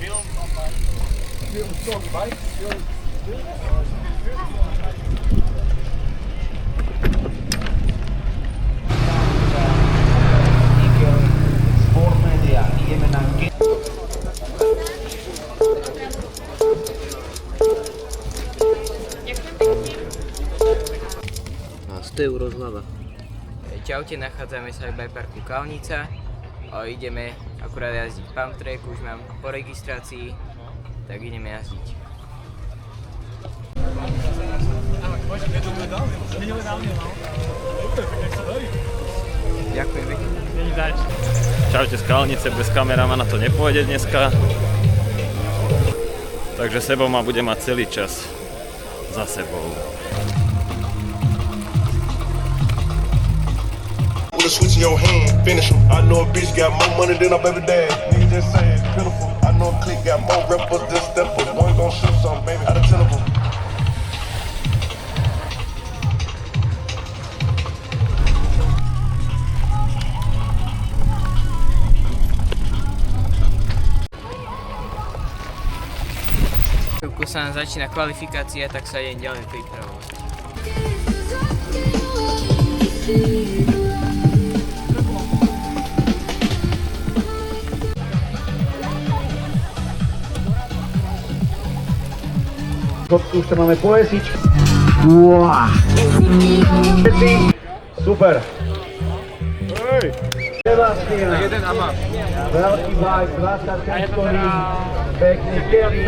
€100 zľava. Čaute, nachádzame sa v bikeparku Kalnica a ideme akurát jazdiť pump track, už mám po registrácii, tak ideme jazdiť. Ďakujem pekne. Čaute z Kalnice, bez kameramana to nepôjde dneska. Takže sebou ma bude mať celý čas za sebou. Switch in your hand, finish him. I know a bitch got more money than a baby dad. Nigga just saying, pitiful. I know a clique got more rappers than steppers. One gon' shoot something, baby, out of 10 of them. Keď sa nám začína kvalifikácia, tak sa idem ďalej pripravovať. Už to máme pojesiť. Super. Sebastian. Veľký bajk, 25 koní, pekný kelly.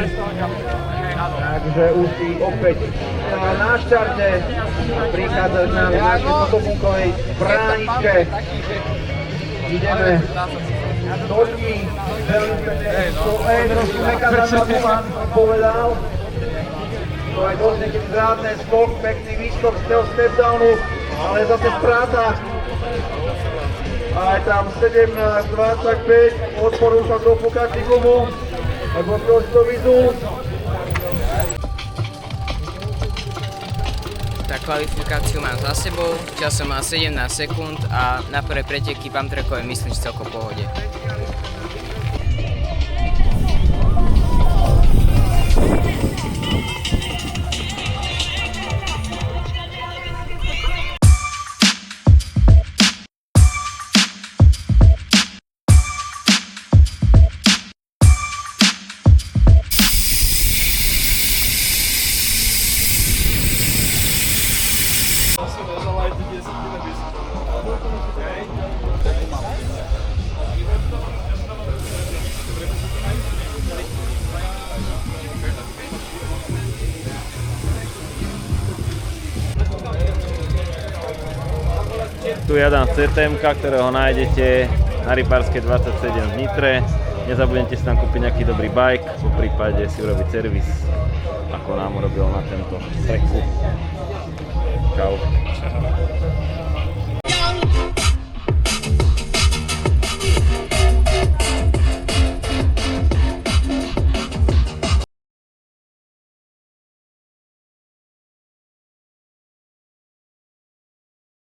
Takže už si opäť na štarte prichádzajú nám v našej fotobunkovej bráničke. Ideme točky, veľmi pekne, trošku meká základu vám povedal. To aj dosť niekedy zrádne, skok, pekný výskok z toho stepdownu, ale zase práca. Aj tam 17:25, odporúčam dopúkať gumu, lebo to vidú. Tak kvalifikáciu mám za sebou, časom mám 17 sekúnd a na prvé preteky pump trackové myslím, že celkom v pohode. Tu jadám CTM, ktorého nájdete na Rybárskej 27 v Nitre. Nezabudnite si tam kúpiť nejaký dobrý bike, po prípade si urobiť servis, ako nám urobil na tento treku. Čau.